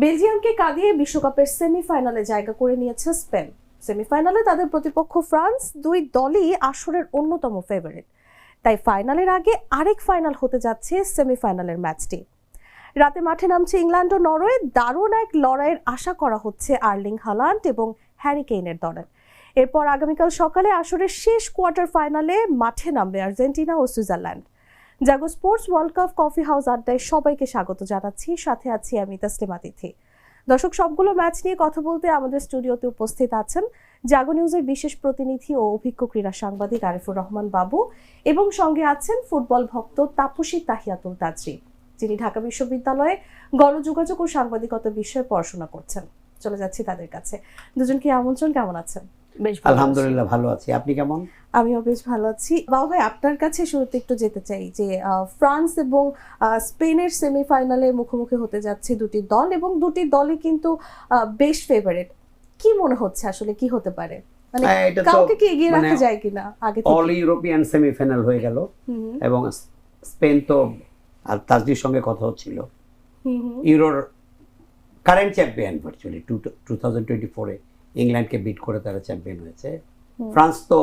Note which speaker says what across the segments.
Speaker 1: বেলজিয়ামকে কাঁদিয়ে বিশ্বকাপের সেমিফাইনালে জায়গা করে নিয়েছে স্পেন। সেমিফাইনালে তাদের প্রতিপক্ষ ফ্রান্স, দুই দলই আসরের অন্যতম ফেভারিট। তাই ফাইনালের আগে আরেক ফাইনাল হতে যাচ্ছে সেমিফাইনালের ম্যাচটি। রাতে মাঠে নামছে ইংল্যান্ড ও নরওয়ে। দারুণ এক লড়াইয়ের আশা করা হচ্ছে আর্লিং হালান্ড এবং হ্যারি কেইনের দলে। এরপর আগামীকাল সকালে আসরের শেষ কোয়ার্টার ফাইনালে মাঠে নামবে আর্জেন্টিনা ও Switzerland. Jago sports world cup coffee house আড্ডায় সবাইকে স্বাগত জানাচ্ছি। সাথে আছি আমি তাসলিমা তিথি। দর্শক, সবগুলো ম্যাচ নিয়ে কথা বলতে আমাদের স্টুডিওতে উপস্থিত আছেন জাগো নিউজের বিশেষ প্রতিনিধি ও অভিজ্ঞ ক্রীড়া সাংবাদিক আরিফুর রহমান বাবু, এবং সঙ্গে আছেন ফুটবল ভক্ত তাপসী তাহিয়াতুল তাজরি, যিনি ঢাকা বিশ্ববিদ্যালয়ে গণযোগাযোগ ও সাংবাদিকতা বিষয়ে পড়াশোনা করছেন। চলে যাচ্ছি তাদের কাছে। দুজনকে আমন্ত্রণ। কেমন আছেন?
Speaker 2: আলহামদুলিল্লাহ ভালো আছি, আপনি কেমন?
Speaker 1: আমিও বেশ ভালো আছি। বাবু ভাই, আপনার কাছে শুরুতে একটু যেতে চাই যে ফ্রান্স এবং স্পেনের সেমিফাইনালে মুখোমুখি হতে যাচ্ছে দুটি দল, এবং দুটি দলই কিন্তু বেশ ফেভারিট। কি মনে হচ্ছে আসলে কি হতে পারে? মানে কাউকে কি এগিয়ে রাখা যায় কিনা আগে থেকে?
Speaker 2: অল ইউরোপিয়ান সেমিফাইনাল হয়ে গেল এবং স্পেন তো আর তাজরির সঙ্গে কথা হচ্ছিল ইউরোর কারেন্ট চ্যাম্পিয়ন ভার্চুয়ালি 2024-এ ইংল্যান্ডকে বিট করে তারা চ্যাম্পিয়ন হয়েছে। ফ্রান্স তো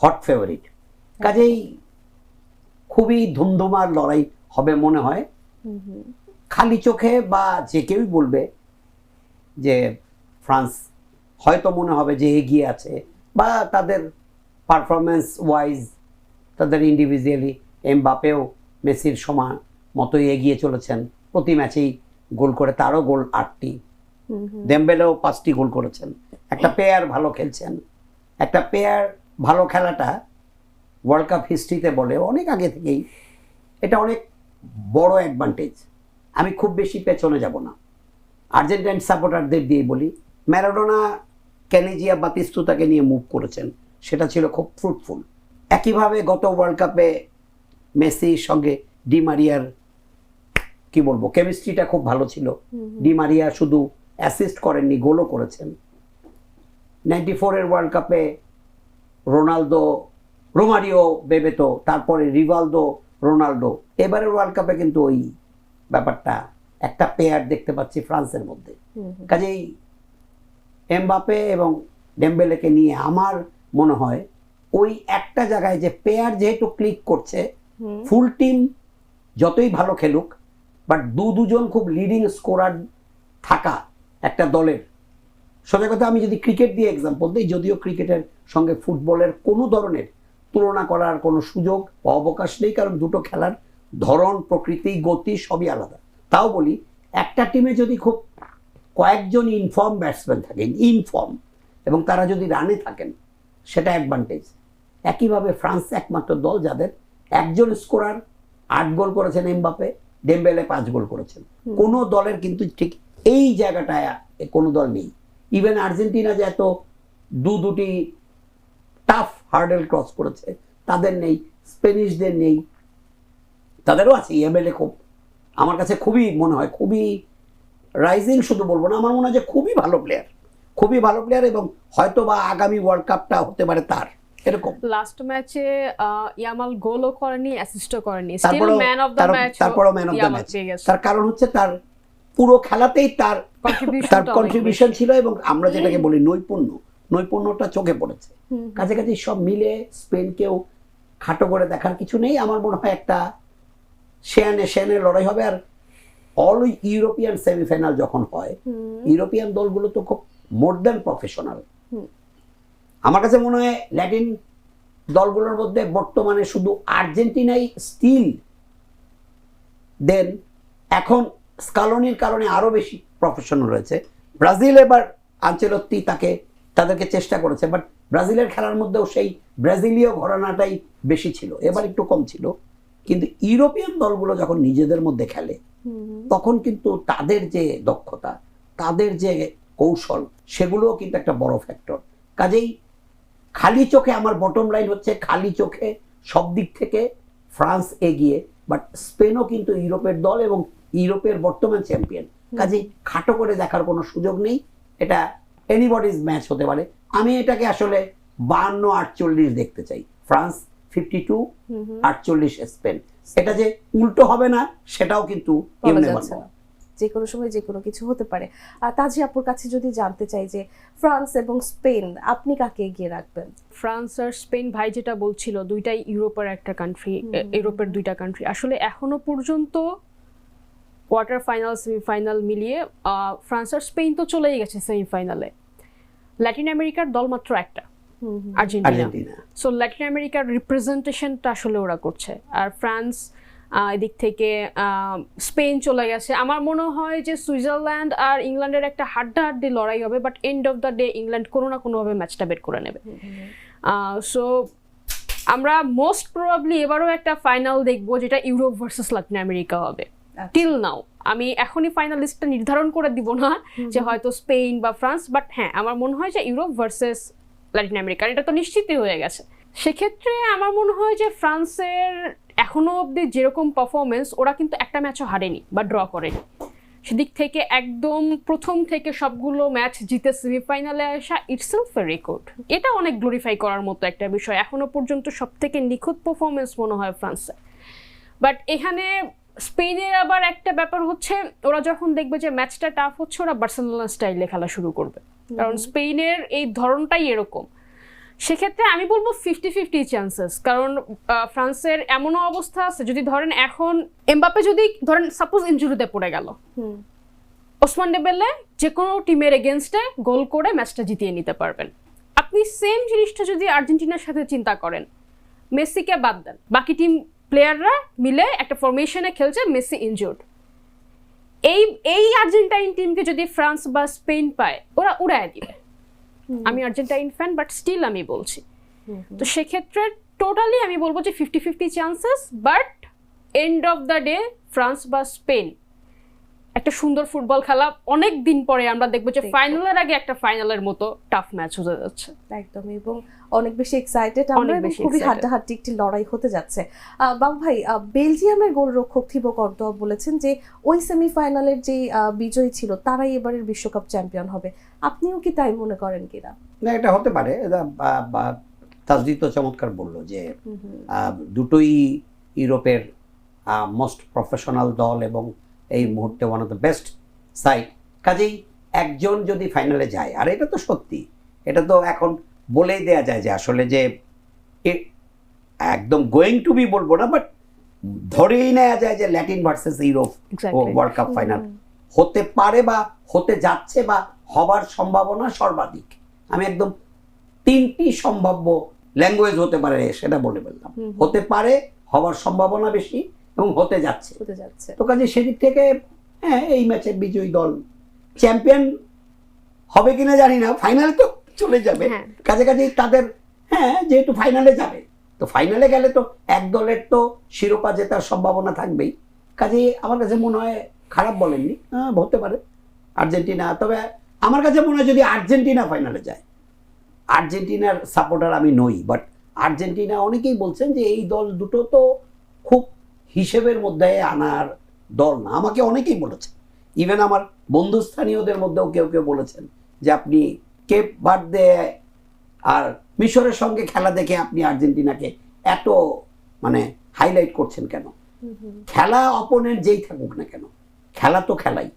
Speaker 2: হট ফেভারিট, কাজেই খুবই ধুমধুমার লড়াই হবে মনে হয়। খালি চোখে বা যে কেউই বলবে যে ফ্রান্স হয়তো মনে হবে যে এগিয়ে আছে, বা তাদের পারফরমেন্স ওয়াইজ তাদের ইন্ডিভিজুয়ালি এমবাপেও মেসির সমান মতোই এগিয়ে চলেছেন, প্রতি ম্যাচেই গোল করে, তারও গোল 8টি, দেমবেলেও 5টি গোল করেছেন। একটা পেয়ার ভালো খেলছেন। একটা পেয়ার ভালো খেলাটা ওয়ার্ল্ড কাপ হিস্ট্রিতে বলে অনেক আগে থেকেই এটা অনেক বড় অ্যাডভান্টেজ। আমি খুব বেশি পেছনে যাব না, আর্জেন্টাইন সাপোর্টারদের দিয়ে বলি, ম্যারাডোনা ক্যানিজিয়া বাতিস্তুতাকে নিয়ে মুভ করেছেন, সেটা ছিল খুব ফ্রুটফুল। একইভাবে গত ওয়ার্ল্ড কাপে মেসির সঙ্গে ডি মারিয়ার কি বলবো কেমিস্ট্রিটা খুব ভালো ছিল। ডি মারিয়া শুধু অ্যাসিস্ট করেননি, গোলও করেছেন। 94-এর ওয়ার্ল্ড কাপে রোনালদো, রোমারিও, বেবেতো, তারপরে রিভালদো, রোনাল্ডো। এবারের ওয়ার্ল্ড কাপে কিন্তু ওই ব্যাপারটা একটা পেয়ার দেখতে পাচ্ছি ফ্রান্সের মধ্যে। কাজেই এমবাপে এবং ডেম্বেলেকে নিয়ে আমার মনে হয় ওই একটা জায়গায় যে পেয়ার যেহেতু ক্লিক করছে, ফুল টিম যতই ভালো খেলুক, বাট দুজন খুব লিডিং স্কোরার থাকা একটা দলের, সোজা কথা আমি যদি ক্রিকেট দিয়ে এক্সাম্পল দিই, যদিও ক্রিকেটের সঙ্গে ফুটবলের কোনো ধরনের তুলনা করার কোনো সুযোগ বা অবকাশ নেই, কারণ দুটো খেলার ধরন, প্রকৃতি, গতি সবই আলাদা। তাও বলি, একটা টিমে যদি খুব কয়েকজন ইনফর্ম ব্যাটসম্যান থাকেন, ইনফর্ম, এবং তারা যদি রানে থাকেন, সেটা অ্যাডভান্টেজ। একইভাবে ফ্রান্স একমাত্র দল যাদের একজন স্কোরার 8 গোল করেছেন এমবাপে, ডেম্বেলে 5 গোল করেছেন। কোনো দলের কিন্তু ঠিক এই জায়গাটায় কোনো দল নেই। ইভেন আর্জেন্টিনা যে এত দুটি টাফ হার্ডেল ক্রস করেছে, তাদের নেই। স্পেনিশদের নেই, তাদেরও আছে। এমএলএ খুব আমার কাছে খুবই মনে হয় খুবই রাইজিং, শুধু বলবো না, আমার মনে হয় যে খুবই ভালো প্লেয়ার, খুবই ভালো প্লেয়ার, এবং হয়তো বা আগামী ওয়ার্ল্ড কাপটা হতে পারে তার এরকম।
Speaker 3: লাস্ট ম্যাচে ইয়ামাল গোলও করেনি, অ্যাসিস্টও করেনি, still man of the match.
Speaker 2: তারপরও ম্যান অফ দ্য ম্যাচ। তার কারণ হচ্ছে তার পুরো খেলাতেই তার কন্ট্রিবিউশন ছিল, এবং আমরা যেটাকে বলি নৈপুণ্যটা চোখে পড়েছে। কাছাকাছি সব মিলে স্পেনকেও খাটো করে দেখার কিছু নেই। আমার মনে হয় একটা শেয়ানে লড়াই হবে। আর অল ইউরোপিয়ান সেমিফাইনাল যখন হয়, ইউরোপিয়ান দলগুলো তো খুব মোর দ্যান প্রফেশনাল। আমার কাছে মনে হয় ল্যাটিন দলগুলোর মধ্যে বর্তমানে শুধু আর্জেন্টিনাই স্টিল, দেন এখন স্কালোনির কারণে আরো বেশি প্রফেশনাল রয়েছে। ব্রাজিল এবার আনচেলত্তি তাদেরকে চেষ্টা করেছে, বাট ব্রাজিলের খেলার মধ্যেও সেই ব্রাজিলীয় ঘরানাটাই বেশি ছিল, এবার একটু কম ছিল। কিন্তু ইউরোপিয়ান দলগুলো যখন নিজেদের মধ্যে খেলে, তখন কিন্তু তাদের যে দক্ষতা, তাদের যে কৌশল, সেগুলোও কিন্তু একটা বড় ফ্যাক্টর। কাজেই খালি চোখে আমার বটম লাইন হচ্ছে, খালি চোখে সব দিক থেকে ফ্রান্স এগিয়ে, বাট স্পেনও কিন্তু ইউরোপের দল এবং ইউরোপের বর্তমান চ্যাম্পিয়ন। কাজেই খাটো করে দেখার কোনো সুযোগ নেই, এটা এনিবডিজ ম্যাচ হতে পারে। আমি এটাকে আসলে 52-48 দেখতে চাই। France 52, 48 Spain. এটা যে উল্টো হবে না সেটাও কিন্তু
Speaker 1: যে কোনো সময় যে কোনো কিছু হতে পারে। তাজি আপুর কাছে যদি জানতে চাই যে ফ্রান্স এবং স্পেন আপনি কাকে এগিয়ে রাখবেন?
Speaker 3: ফ্রান্স আর স্পেন, ভাই যেটা বলছিল, দুইটাই ইউরোপের একটা কান্ট্রি, ইউরোপের দুইটা কান্ট্রি। আসলে এখনো পর্যন্ত কোয়ার্টার ফাইনাল সেমিফাইনাল মিলিয়ে ফ্রান্স আর স্পেন তো চলেই গেছে সেমিফাইনালে। ল্যাটিন আমেরিকার দল মাত্র একটা, আর্জেন্টিনা। সো ল্যাটিন আমেরিকার রিপ্রেজেন্টেশনটা আসলে ওরা করছে। আর ফ্রান্স এদিক থেকে স্পেন চলে গেছে। আমার মনে হয় যে সুইজারল্যান্ড আর ইংল্যান্ডের একটা হাড্ডাহাড্ডি লড়াই হবে, but end of the day England কোনো না কোনোভাবে ম্যাচটা বের করে নেবে। সো আমরা মোস্ট প্রবাবলি এবারও একটা ফাইনাল দেখবো যেটা ইউরোপ ভার্সেস ল্যাটিন আমেরিকা হবে। টিল নাও আমি এখনই ফাইনালিস্টটা নির্ধারণ করে দিব না যে হয়তো স্পেন বা ফ্রান্স, বাট হ্যাঁ আমার মনে হয় যে ইউরোপ ভার্সেস ল্যাটিন আমেরিকা এটা তো নিশ্চিতই হয়ে গেছে। সেক্ষেত্রে আমার মনে হয় যে ফ্রান্সের এখনো অবধি যেরকম পারফরমেন্স, ওরা কিন্তু একটা ম্যাচও হারেনি বা ড্র করেনি। সেদিক থেকে একদম প্রথম থেকে সবগুলো ম্যাচ জিতে সেমিফাইনালে আসা ইটসেলফ এ রেকর্ড। এটা অনেক গ্লোরিফাই করার মতো একটা বিষয়। এখনো পর্যন্ত সব থেকে নিখুঁত পারফরমেন্স মনে হয় ফ্রান্সের। বাট এখানে স্পেনের আবার একটা ব্যাপার হচ্ছে, ওরা যখন দেখবে যে ম্যাচটা টাফ হচ্ছে, ওরা বার্সেলোনা স্টাইলে খেলা শুরু করবে, কারণ স্পেনের এই ধরনটাই এরকম। সেক্ষেত্রে আমি বলবো 50-50 চান্সেস, কারণ ফ্রান্সের এমনও অবস্থা আছে, যদি ধরেন এখন এমবাপ্পে যদি ধরেন সাপোজ ইনজুরিতে পড়ে গেল, ওসমান ডেম্বেলে যে কোনো টিমের এগেনস্টে গোল করে ম্যাচটা জিতিয়ে নিতে পারবেন। আপনি সেম জিনিসটা যদি আর্জেন্টিনার সাথে চিন্তা করেন, মেসিকে বাদ দেন, বাকি টিম প্লেয়াররা মিলে একটা ফরমেশনে খেলছে, মেসি ইনজুর্ড, এই আর্জেন্টাইন টিমকে যদি ফ্রান্স বা স্পেন পায়, ওরা উড়ায় দিবে। আমি আর্জেন্টাইন ফ্যান, বাট স্টিল আমি বলছি। তো সেক্ষেত্রে টোটালি আমি বলবো যে 50-50 chances, but end of the day France বা স্পেন একটা সুন্দর ফুটবল খেলা অনেক দিন পরে আমরা দেখবো যে ফাইনালের আগে একটা ফাইনালের মতো টাফ ম্যাচ হতে যাচ্ছে।
Speaker 1: একদম, এবং অনেক বেশি এক্সাইটেড আমরা, খুবই হাড্ডাহাড্ডি একটি লড়াই হতে যাচ্ছে। বাবু ভাই, বেলজিয়ামের গোলরক্ষক থিবো কর্তোয়া বলেছেন যে ওই সেমিফাইনালের যে বিজয়ী ছিল তারাই এবারের বিশ্বকাপ চ্যাম্পিয়ন হবে। আপনিও কি তাই মনে করেন কিনা?
Speaker 2: না, এটা হতে পারে। তাজদি তো চমৎকার বললো যে দুটোই ইউরোপের মোস্ট প্রফেশনাল দল এবং এই মুহূর্তে one of the best side. কাজেই একজন যদি ফাইনালে যায়, আর এটা তো সত্যি, এটা তো এখন বলেই দেয়া যায় যে আসলে যে একদম গোয়িং টু বি বলবো না, বাট ধরেই নেওয়া যায় যে Latin versus Europe world cup final হতে পারে বা হতে যাচ্ছে বা হবার সম্ভাবনা সর্বাধিক। আমি একদম 3টি সম্ভাব্য ল্যাঙ্গুয়েজ হতে পারে সেটা বলে বললাম। হতে পারে, হবার সম্ভাবনা বেশি, এবং হতে যাচ্ছে। তো কাজে সেদিক থেকে হ্যাঁ, এই ম্যাচের বিজয়ী দল চ্যাম্পিয়ন হবে কিনা জানি না, ফাইনালে তো চলে যাবে। কাজেই তাদের হ্যাঁ, যেহেতু ফাইনালে যাবে, তো ফাইনালে গেলে তো এক দলের তো শিরোপা জেতার সম্ভাবনা থাকবেই। কাজেই আমার কাছে মনে হয়, খারাপ বলেননি, হতে পারে আর্জেন্টিনা। তবে আমার কাছে মনে হয় যদি আর্জেন্টিনা ফাইনালে যায়, আর্জেন্টিনার সাপোর্টার আমি নই, বাট আর্জেন্টিনা অনেকেই বলছেন যে এই দল দুটো তো খুব হিসেবের মধ্যে আনার দল না। আমাকে অনেকেই বলেছেন, ইভেন আমার বন্ধুস্থানীয়দের মধ্যেও কেউ কেউ বলেছেন যে আপনি কেপ ভার্দে আর মিশরের সঙ্গে খেলা দেখে আপনি আর্জেন্টিনাকে এত হাইলাইট করছেন কেন? খেলা অপোনেন্ট যেই থাকুক না কেন, খেলা তো খেলাই।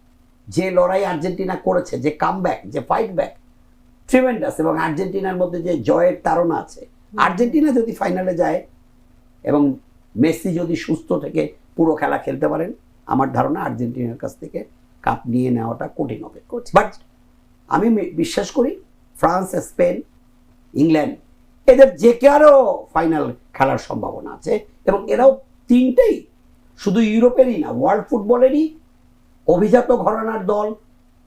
Speaker 2: যে লড়াই আর্জেন্টিনা করেছে, যে কামব্যাক, যে ফাইট ব্যাক, ট্রিমেন্ডাস। এবং আর্জেন্টিনার মধ্যে যে জয়ের তাড়না আছে, আর্জেন্টিনা যদি ফাইনালে যায় এবং মেসি যদি সুস্থ থেকে পুরো খেলা খেলতে পারেন, আমার ধারণা আর্জেন্টিনার কাছ থেকে কাপ নিয়ে নেওয়াটা কঠিন হবে। বাট আমি বিশ্বাস করি ফ্রান্স, স্পেন, ইংল্যান্ড এদের যে কারো ফাইনাল খেলার সম্ভাবনা আছে। এবং এরাও তিনটেই শুধু ইউরোপেরই না, ওয়ার্ল্ড ফুটবলেরই অভিজাত ঘরানার দল।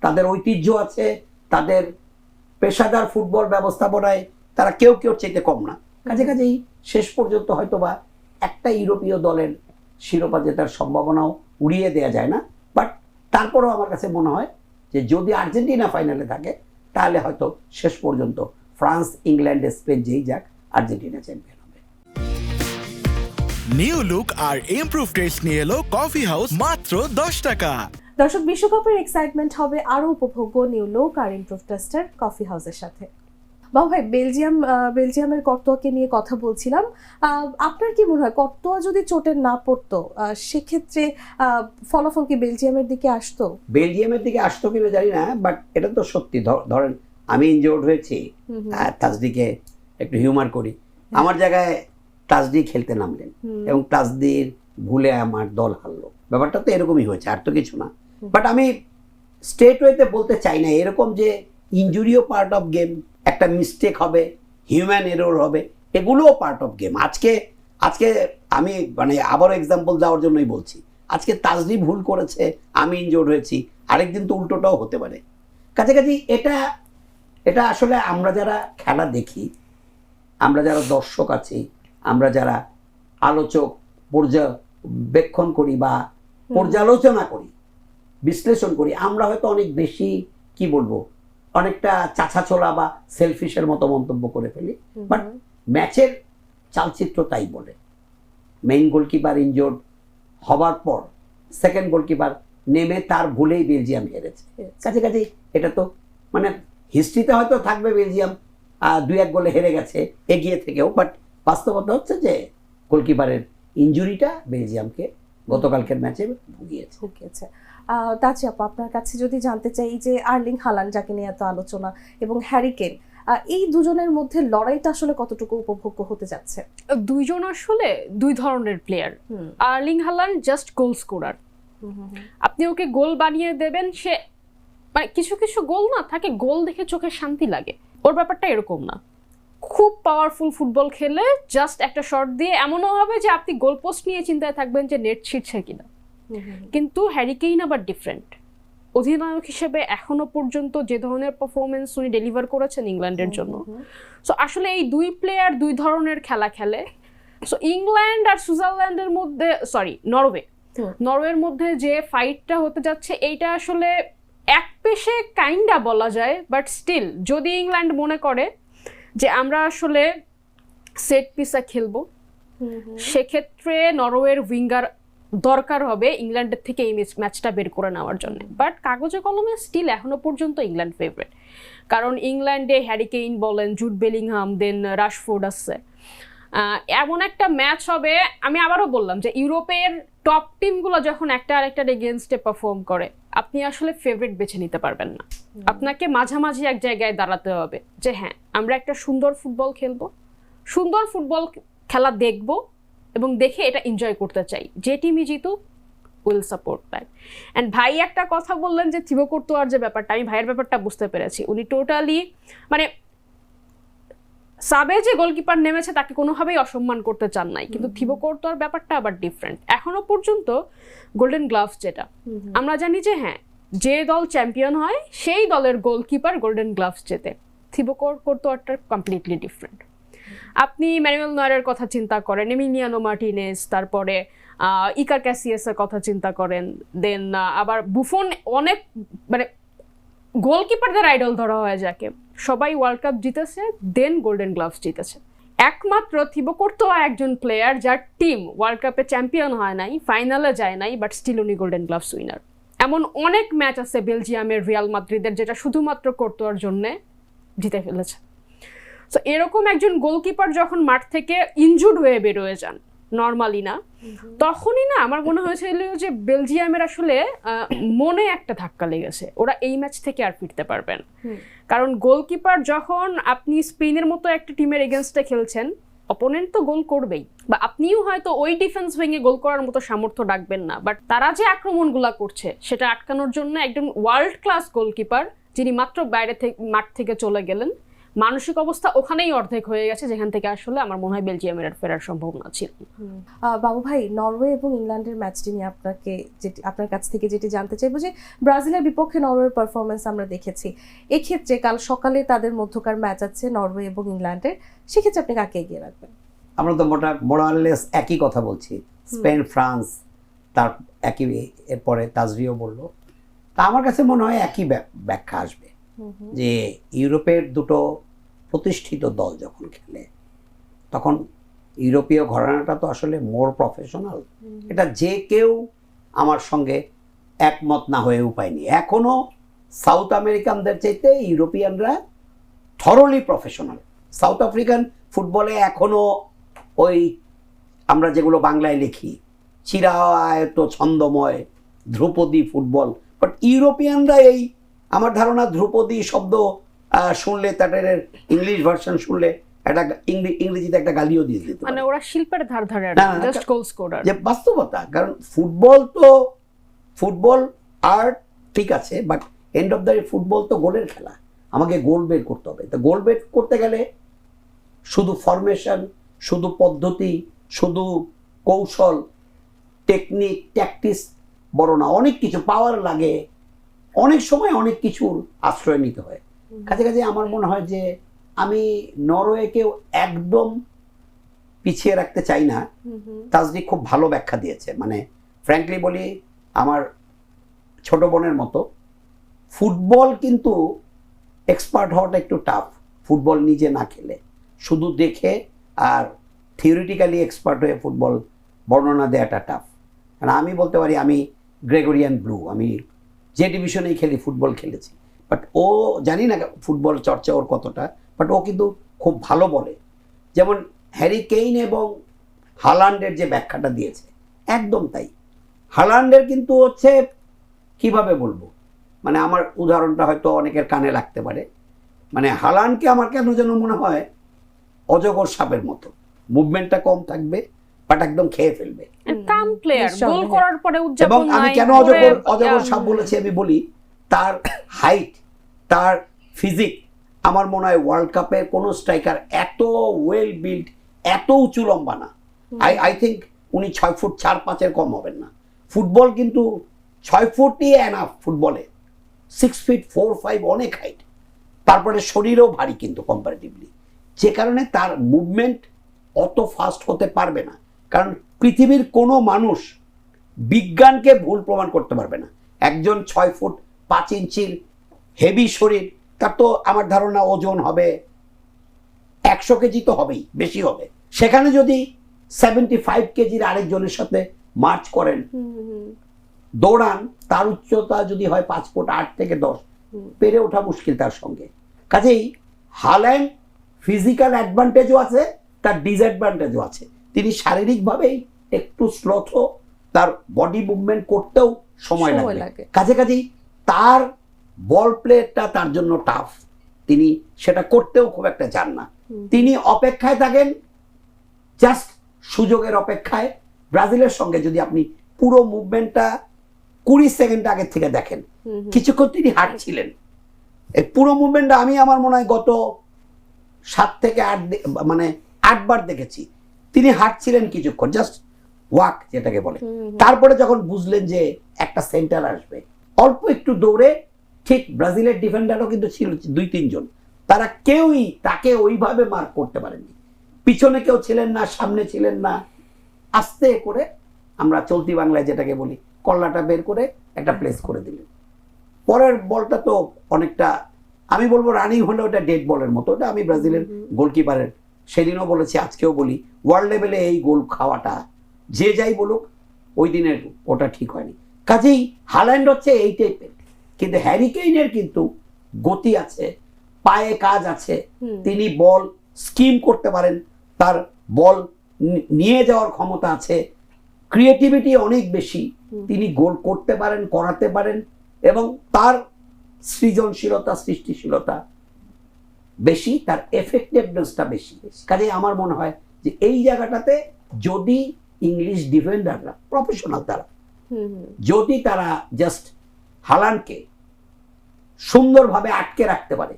Speaker 2: তাদের ঐতিহ্য আছে, তাদের পেশাদার ফুটবল ব্যবস্থাপনায় তারা কেউ চাইতে কম না। কাজেই শেষ পর্যন্ত হয়তোবা একটা ইউরোপীয় দলের শিরোপা জেতার সম্ভাবনাও উড়িয়ে দেওয়া যায় না। বাট তারপরেও আমার কাছে মনে হয় যে যদি আর্জেন্টিনা ফাইনালে থাকে, তাহলে হয়তো শেষ পর্যন্ত ফ্রান্স, ইংল্যান্ড, স্পেন যেই যাক, আর্জেন্টিনা চ্যাম্পিয়ন হবে।
Speaker 4: নিউ লুক আর ইমপ্রুভ টেস্ট নিয়ে এলো কফি হাউস মাত্র 10 টাকা।
Speaker 1: দর্শক, বিশ্বকাপের এক্সাইটমেন্ট হবে আরো উপভোগ্য নিউ লুক আর ইমপ্রুভ টেস্টের কফি হাউসের সাথে। বাবু ভাই, বেলজিয়ামের কর্তোয়াকে নিয়ে কথা বলছিলাম। আপনার কি মনে হয় কর্তোয়া যদি চোটে না পড়তো সেক্ষেত্রে ফলাফল কি বেলজিয়ামের দিকে আসতো?
Speaker 2: বেলজিয়ামের দিকে আসতো কিনা জানি না, বাট এটা তো সত্যি। ধরেন আমি ইনজিওর্ড হয়েছি, তাজদিকে একটু হিউমার করি, আমার জায়গায় তাজদি খেলতে নামলেন এবং তাজদির ভুলে আমার দল হারলো। ব্যাপারটা তো এরকমই হয়েছে, আর তো কিছু না। বাট আমি স্ট্রেট ওয়েতে বলতে চাই না এরকম যে ইনজুরিও পার্ট অফ গেম, একটা মিস্টেক হবে, হিউম্যান এরর হবে, এগুলোও পার্ট অফ গেম। আজকে আমি মানে আবারও এক্সাম্পল দেওয়ার জন্যই বলছি, আজকে তাজদি ভুল করেছে, আমি ইনজোর্ড হয়েছি, আরেকদিন তো উল্টোটাও হতে পারে। কাছাকাছি এটা আসলে আমরা যারা খেলা দেখি, আমরা যারা দর্শক আছি, আমরা যারা আলোচক পর্যবেক্ষণ করি বা পর্যালোচনা করি, বিশ্লেষণ করি, আমরা হয়তো অনেক বেশি কি বলবো, অনেকটা চাছাছোলা বা সেলফিশের মতো মন্তব্য করে ফেলি। বাট ম্যাচের চালচিত্র তাই বলে। মেইন গোলকিপার ইনজোর্ড হবার পর সেকেন্ড গোলকিপার নেমে তার ভুলেই বেলজিয়াম হেরেছে। কাছাকাছি এটা তো মানে হিস্ট্রিতে হয়তো থাকবে বেলজিয়াম 2-1 গোলে হেরে গেছে এগিয়ে থেকেও, বাট বাস্তবতা হচ্ছে যে গোলকিপারের ইনজুরিটা বেলজিয়ামকে গতকালকের ম্যাচে ভুগিয়েছে।
Speaker 1: তাজি আপু, আপনার কাছে যদি জানতে চাই, এই যে আর্লিং হালান্ড যাকে নিয়ে এত আলোচনা এবং হ্যারি কেন, এই দুজনের মধ্যে লড়াইটা আসলে কতটুকু উপভোগ্য হতে যাচ্ছে?
Speaker 3: দুইজন আসলে দুই ধরনের player. Erling Haaland just goal scorer, আপনি ওকে গোল বানিয়ে দেবেন, সে মানে কিছু কিছু গোল না থাকে, গোল দেখে চোখে শান্তি লাগে, ওর ব্যাপারটা এরকম না। খুব পাওয়ারফুল ফুটবল খেলে জাস্ট একটা শট দিয়ে এমনও হবে যে আপনি গোল পোস্ট নিয়ে চিন্তায় থাকবেন যে নেট ছিটছে কিনা। কিন্তু হ্যারি কেইন আবার ডিফারেন্ট। অধিনায়ক হিসেবে এখনো পর্যন্ত যে ধরনের পারফরমেন্স উনি ডেলিভার করেছেন ইংল্যান্ডের জন্য, সো আসলে এই দুই প্লেয়ার দুই ধরনের খেলা খেলে। সো ইংল্যান্ড আর সুইজারল্যান্ডের মধ্যে, নরওয়ের মধ্যে যে ফাইটটা হতে যাচ্ছে, এইটা আসলে এক পেশে কাইন্ডা বলা যায়, বাট স্টিল যদি ইংল্যান্ড মনে করে যে আমরা আসলে সেট পিসে খেলবো, সেক্ষেত্রে নরওয়ের উইঙ্গার দরকার হবে ইংল্যান্ডের থেকে এই ম্যাচটা বের করে নেওয়ার জন্য। বাট কাগজে কলমে স্টিল এখনো পর্যন্ত ইংল্যান্ড ফেভারিট, কারণ ইংল্যান্ডে হ্যারি কেইন বলেন, জুড বেলিংহাম, দেন রাশফোর্ড আছে। এমন একটা ম্যাচ হবে, আমি আবারও বললাম যে ইউরোপের টপ টিমগুলো যখন একটা আরেকটার এগেনস্টে পারফর্ম করে, আপনি আসলে ফেভারিট বেছে নিতে পারবেন না। আপনাকে মাঝামাঝি এক জায়গায় দাঁড়াতে হবে যে হ্যাঁ, আমরা একটা সুন্দর ফুটবল খেলবো, সুন্দর ফুটবল খেলা দেখবো এবং দেখে এটা এনজয় করতে চাই। যে টিমই জিতুক, উইল সাপোর্ট দ্যাট। অ্যান্ড ভাই একটা কথা বললেন যে থিবো কর্তোয়ার যে ব্যাপারটা, আমি ভাইয়ের ব্যাপারটা বুঝতে পেরেছি। উনি টোটালি মানে সাবে যে গোলকিপার নেমেছে তাকে কোনোভাবেই অসম্মান করতে চান নাই, কিন্তু থিবো কর্তোয়ার ব্যাপারটা আবার ডিফারেন্ট। এখনো পর্যন্ত গোল্ডেন গ্লাভস যেটা আমরা জানি যে হ্যাঁ, যে দল চ্যাম্পিয়ন হয় সেই দলের গোলকিপার গোল্ডেন গ্লাভস জেতে। থিবো কর্তোয়ারটা কমপ্লিটলি ডিফারেন্ট। আপনি ম্যানুয়েল নয়রের কথা চিন্তা করেন, এমিলিয়ানো মার্টিনেজ, তারপরে ইকার ক্যাসিয়াসের কথা চিন্তা করেন, দেন আবার বুফন, অনেক মানে গোলকিপারদের আইডল ধরা হয় যাকে, সবাই ওয়ার্ল্ড কাপ জিতেছে, দেন গোল্ডেন গ্লাভস জিতেছে। একমাত্র থিবো কর্তোয়া একজন প্লেয়ার যার টিম ওয়ার্ল্ড কাপে চ্যাম্পিয়ন হয় নাই, ফাইনালে যায় নাই, বাট স্টিল উনি গোল্ডেন গ্লাভস উইনার। এমন অনেক ম্যাচ আছে বেলজিয়ামের, রিয়াল মাদ্রিদের, যেটা শুধুমাত্র কর্তোয়ার জন্য জিতে ফেলেছে। সো এরকম একজন গোলকিপার যখন মাঠ থেকে ইনজুর্ড হয়ে বেরোয় যান, নর্মালি না, তখনই না আমার মনে হয়েছিল যে বেলজিয়ামের আসলে মনে একটা ধাক্কা লেগেছে, ওরা এই ম্যাচ থেকে আর ফিরতে পারবেন। কারণ গোলকিপার যখন আপনি স্পেনের মতো একটা টিমের এগেনস্টে খেলছেন, অপোনেন্ট তো গোল করবেই, বা আপনিও হয়তো ওই ডিফেন্স ভেঙে গোল করার মতো সামর্থ্য রাখবেন না, বাট তারা যে আক্রমণগুলো করছে সেটা আটকানোর জন্য একজন ওয়ার্ল্ড ক্লাস গোলকিপার, যিনি মাত্র বাইরে থেকে মাঠ থেকে চলে গেলেন, মানসিক অবস্থা ওখানেই অর্ধেক হয়ে গেছে, যেখান থেকে আসলে আমার মনে হয় বেলজিয়ামের আর ফেরার সম্ভাবনা ছিল।
Speaker 1: বাবু ভাই, নরওয়ে এবং ইংল্যান্ডের ম্যাচটি নিয়ে আপনার কাছ থেকে যেটি জানতে চাইবো, যে ব্রাজিলের বিপক্ষে নরওয়ের পারফরমেন্স আমরা দেখেছি, এক্ষেত্রে কাল সকালে তাদের মধ্যকার ম্যাচ আছে নরওয়ে এবং ইংল্যান্ডের, সেক্ষেত্রে আপনি কাকে এগিয়ে রাখবেন?
Speaker 2: আমরা তো মোরালেস একই কথা বলছি, স্পেন, ফ্রান্স, তার একই, এরপরে তাজরিও বললো। তা আমার কাছে মনে হয় একই ব্যাখ্যা আসবে যে ইউরোপের দুটো প্রতিষ্ঠিত দল যখন খেলে, তখন ইউরোপীয় ঘরানাটা তো আসলে মোর প্রফেশনাল। এটা যে কেউ আমার সঙ্গে একমত না হয়ে উপায় নেই। এখনো সাউথ আমেরিকানদের চাইতে ইউরোপিয়ানরা থরলি প্রফেশনাল। সাউথ আফ্রিকান ফুটবলে এখনো ওই আমরা যেগুলো বাংলায় লিখি চিরায়ত ছন্দময় ধ্রুপদী ফুটবল, বাট ইউরোপিয়ানরা এই আমার ধারণা ধ্রুপদী শব্দ শুনলে তাদের ইংলিশ ভার্সন শুনলে একটা ইংরেজিতে একটা গালিও দিয়ে দিতে
Speaker 3: মানে
Speaker 2: পারে।
Speaker 3: ওরা শিল্পের ধার ধারে
Speaker 2: না, না,
Speaker 3: জাস্ট গোল স্কোরার।
Speaker 2: যে বাস্তবতা, কারণ ফুটবল আর্ট ঠিক আছে, but end of the football তো গোলের খেলা, আমাকে গোল বের করতে হবে। তো গোল বের করতে গেলে শুধু ফরমেশন, শুধু পদ্ধতি, শুধু কৌশল, টেকনিক, ট্যাকটিস বড় না, অনেক কিছু পাওয়ার লাগে, অনেক সময় অনেক কিছুর আশ্রয় নিতে হয়। কাছে কাছে আমার মনে হয় যে আমি নরওয়েকেও একদম পিছিয়ে রাখতে চাই না। তাজদি খুব ভালো ব্যাখ্যা দিয়েছে, মানে ফ্র্যাঙ্কলি বলি আমার ছোট বোনের মতো। ফুটবল কিন্তু এক্সপার্ট হওয়াটা একটু টাফ, ফুটবল নিজে না খেলে, শুধু দেখে আর থিওরিটিক্যালি এক্সপার্ট হয়ে ফুটবল বর্ণনা দেওয়াটা টাফ। কারণ আমি বলতে পারি আমি গ্রেগরিয়ান ব্লু, আমি যে ডিভিশনেই খেলি ফুটবল খেলেছি, বাট ও জানি না ফুটবল চর্চা ওর কতটা, বাট ও কিন্তু খুব ভালো বলে। যেমন হ্যারি কেইন এবং হালান্ডের যে ব্যাখ্যাটা দিয়েছে একদম তাই। হালান্ডের কিন্তু হচ্ছে কিভাবে বলবো, মানে আমার উদাহরণটা হয়তো অনেকের কানে লাগতে পারে, মানে হালান্ডকে আমার কেন যেন মনে হয় অজগর সাপের মতো, মুভমেন্টটা কম থাকবে বাট একদম খেয়ে ফেলবে।
Speaker 3: কাম প্লেয়ার, গোল
Speaker 1: নিঃসন্দেহে।
Speaker 3: করার পরে
Speaker 2: এবং
Speaker 3: উদযাপন
Speaker 2: আমি
Speaker 3: নাই,
Speaker 2: কেন
Speaker 3: পরে
Speaker 2: অজগর সাপ বলেছি আমি বলি, তার হাইট, তার ফিজিক, আমার মনে হয় ওয়ার্ল্ড কাপের কোনো স্ট্রাইকার এত ওয়েল বিল্ড, এত উঁচু লম্বা না। আই থিঙ্ক উনি 6 ফুট 4-5 কম হবেন না। ফুটবল কিন্তু 6 ফুটই এনাফ ফুটবলে, 6 ফিট 4-5 অনেক হাইট, তারপরে শরীরও ভারী কিন্তু কম্পারেটিভলি, যে কারণে তার মুভমেন্ট অত ফাস্ট হতে পারবে না। কারণ পৃথিবীর কোনো মানুষ বিজ্ঞানকে ভুল প্রমাণ করতে পারবে না। একজন 6 ফুট 5 ইঞ্চির হেভি শরীর, তার তো আমার ধারণা ওজন হবে 100 কেজি তো হবেই, বেশি হবে। সেখানে যদি 75 কেজির আরেকজনের সাথে মার্চ করেন, দৌড়ান, তার উচ্চতা যদি হয় 5 ফুট 8 থেকে 10, পেরে ওঠা মুশকিল তার সঙ্গে। কাজেই হাল্যান্ড ফিজিক্যাল অ্যাডভান্টেজও আছে, তার ডিসঅ্যাডভান্টেজও আছে। তিনি শারীরিকভাবেই একটু স্লথ, তার বডি মুভমেন্ট করতেও সময় লাগে। কাজেই তার বল প্লেটা তার জন্য টাফ, তিনি সেটা করতেও খুব একটা চান না। তিনি অপেক্ষায় থাকেন, জাস্ট সুযোগের অপেক্ষায়। ব্রাজিলের সঙ্গে যদি আপনি পুরো মুভমেন্টটা 20 সেকেন্ড আগের থেকে দেখেন, কিছুক্ষণ তিনি হাঁটছিলেন, এই পুরো মুভমেন্টটা আমি আমার মনে হয় গত 7 থেকে 8 বার দেখেছি। তিনি হাঁটছিলেন কিছুক্ষণ, জাস্ট ওয়াক যেটাকে বলে। তারপরে যখন বুঝলেন যে একটা সেন্টার আসবে, অল্প একটু দৌড়ে, ঠিক ব্রাজিলের ডিফেন্ডারও কিন্তু ছিল 2-3 জন, তারা কেউই তাকে ওইভাবে মার্ক করতে পারেনি। পিছনে কেউ ছিলেন না, সামনে ছিলেন না, আস্তে করে আমরা চলতি বাংলায় যেটাকে বলি কল্লাটা বের করে একটা প্লেস করে দিলেন। পরের বলটা তো অনেকটা, আমি বলবো রানিং হলে ওটা ডেড বলের মতো। ওটা আমি ব্রাজিলের গোলকিপারের সেদিনও বলেছি, আজকেও বলি, ওয়ার্ল্ড লেভেলে এই গোল খাওয়াটা যে যাই বলুক ওই দিনের ওটা ঠিক হয়নি। কাজেই হাল্যান্ড হচ্ছে এই টাইপের, কিন্তু হ্যারি কেইনের কিন্তু গতি আছে, পায়ে কাজ আছে, তিনি বল স্কিম করতে পারেন, তার বল নিয়ে যাওয়ার ক্ষমতা আছে, ক্রিয়েটিভিটি অনেক বেশি, তিনি গোল করতে পারেন, করাতে পারেন, এবং তার সৃজনশীলতা, সৃষ্টিশীলতা বেশি, তার এফেক্টিভনেসটা বেশি। কাজে আমার মনে হয় যে এই জায়গাটাতে যদি ইংলিশ ডিফেন্ডাররা প্রফেশনাল, তারা যদি তারা জাস্ট হাল্যান্ডকে সুন্দরভাবে আটকে রাখতে পারে,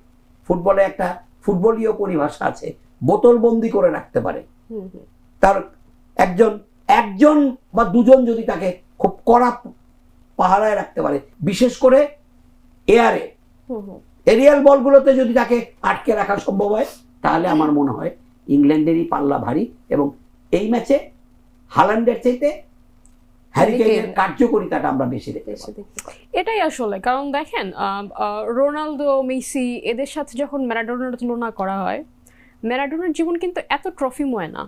Speaker 2: ফুটবলে একটা ফুটবলীয় পরিভাষা আছে, বোতলবন্দি করে রাখতে পারে, তার একজন বা দুজন যদি তাকে খুব কড়া পাহারায় রাখতে পারে, বিশেষ করে এরিয়াল বলগুলোতে যদি তাকে আটকে রাখা সম্ভব হয়, তাহলে আমার মনে হয় ইংল্যান্ডেরই পাল্লা ভারী। এবং এই ম্যাচে হাল্যান্ডের চাইতে হ্যারি কেইনের কার্যকরিতাটা আমরা বেশি দেখতে পাই।
Speaker 3: এটাই আসলে কারণ দেখেন, রোনালদো, মেসি এদের সাথে যখন ম্যারাডোনার তুলনা করা হয়, ম্যারাডোনার জীবন কিন্তু এত ট্রফিময় না,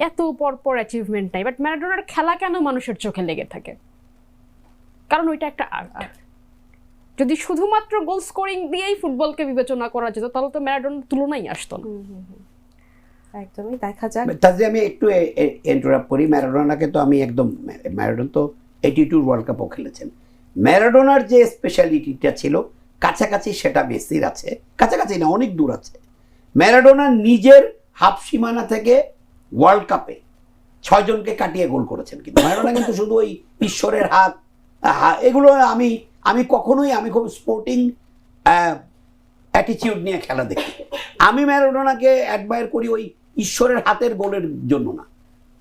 Speaker 3: এত পরপর অ্যাচিভমেন্ট নাই, বাট ম্যারাডোনার খেলা কেন মানুষের চোখে লেগে থাকে? কারণ ওইটা একটা আর্ট। যদি শুধুমাত্র গোল স্কোরিং দিয়েই ফুটবলকে বিবেচনা করা যেত তাহলে তো ম্যারাডোনার তুলনাই আসতো না।
Speaker 1: একদমই, দেখা যাক।
Speaker 2: তাহলে আমি একটু ইন্টারাপ্ট করি। ম্যারাডোনাকে তো আমি একদম, ম্যারাডোনা তো 82 ওয়ার্ল্ড কাপও খেলেছেন। ম্যারাডোনার যে স্পেশালিটিটা ছিল কাছাকাছি সেটা মেসির আছে, কাছাকাছি না, অনেক দূর আছে। ম্যারাডোনা নিজের হাফ সীমানা থেকে ওয়ার্ল্ড কাপে 6 জনকে কাটিয়ে গোল করেছেন। কিন্তু ম্যারাডোনা কিন্তু শুধু ওই ঈশ্বরের হাত এগুলো আমি কখনোই, আমি খুব স্পোর্টিং অ্যাটিটিউড নিয়ে খেলা দেখি। আমি ম্যারাডোনাকে অ্যাডমায়ার করি ওই ঈশ্বরের হাতের গোলের জন্য না।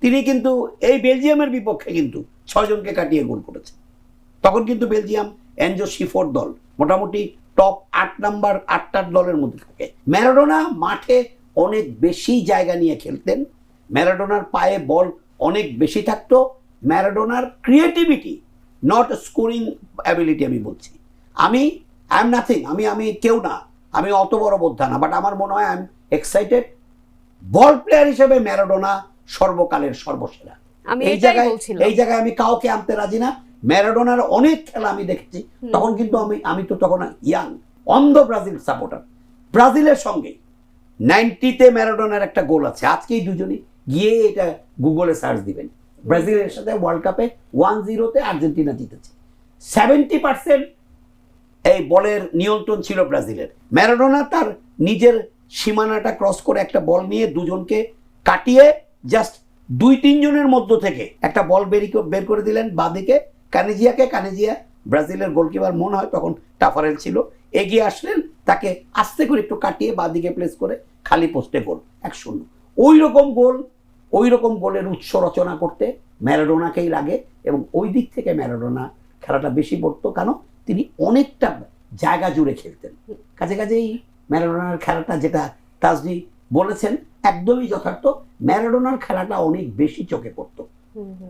Speaker 2: তিনি কিন্তু এই বেলজিয়ামের বিপক্ষে কিন্তু 6 জনকে কাটিয়ে গোল করেছেন। তখন কিন্তু বেলজিয়াম এনজো শিফোর দল মোটামুটি টপ 8টার দলের মধ্যে থাকে। ম্যারাডোনা মাঠে অনেক বেশি জায়গা নিয়ে খেলতেন, ম্যারাডোনার পায়ে বল অনেক বেশি থাকতো। ম্যারাডোনার ক্রিয়েটিভিটি, নট স্কোরিং অ্যাবিলিটি আমি বলছি। আই এম নাথিং, আমি কেউ না, আমি অত বড় বোদ্ধা না, বাট আমার মনে হয় I am excited. Ball player হিসেবে ম্যারাডোনা সর্বকালের সর্বসেরা। এই জায়গায় আমি কাউকে আনতে রাজি না। ম্যারাডোনার অনেক খেলা আমি দেখেছি, তখন কিন্তু আমি তো তখন ইয়াং, অন্ধ ব্রাজিল সাপোর্টার। ব্রাজিলের সঙ্গে 90-তে ম্যারাডোনার একটা গোল আছে, আজকেই দুজনই গিয়ে এটা গুগলে সার্চ দিবেন। ব্রাজিলের সাথে ওয়ার্ল্ড কাপে 1-0-তে আর্জেন্টিনা জিতেছে। 70% এই বলের নিয়ন্ত্রণ ছিল ব্রাজিলের। ম্যারাডোনা তার নিজের সীমানাটা ক্রস করে একটা বল নিয়ে দুজনকে কাটিয়ে জাস্ট 2-3 জনের মধ্য থেকে একটা বল বের করে দিলেন বাঁদিকে কানেজিয়া, ব্রাজিলের গোলকিপার মনে হয় তখন টাফারেল ছিল, এগিয়ে আসলেন, তাকে আস্তে করে একটু কাটিয়ে বাঁদিকে প্লেস করে খালি পোস্টে গোল 1-0। ওই রকম গোলের উৎস রচনা করতে ম্যারাডোনাকেই লাগে, এবং ওই দিক থেকে ম্যারাডোনা খেলাটা বেশি পড়তো, কারণ তিনি অনেকটা জায়গা জুড়ে খেলতেন। কাছাকাছি ম্যারাডোনার খেলাটা, যেটা তাজদি বলেছেন একদমই যথার্থ, ম্যারাডোনার খেলাটা অনেক বেশি চোখে পড়তো।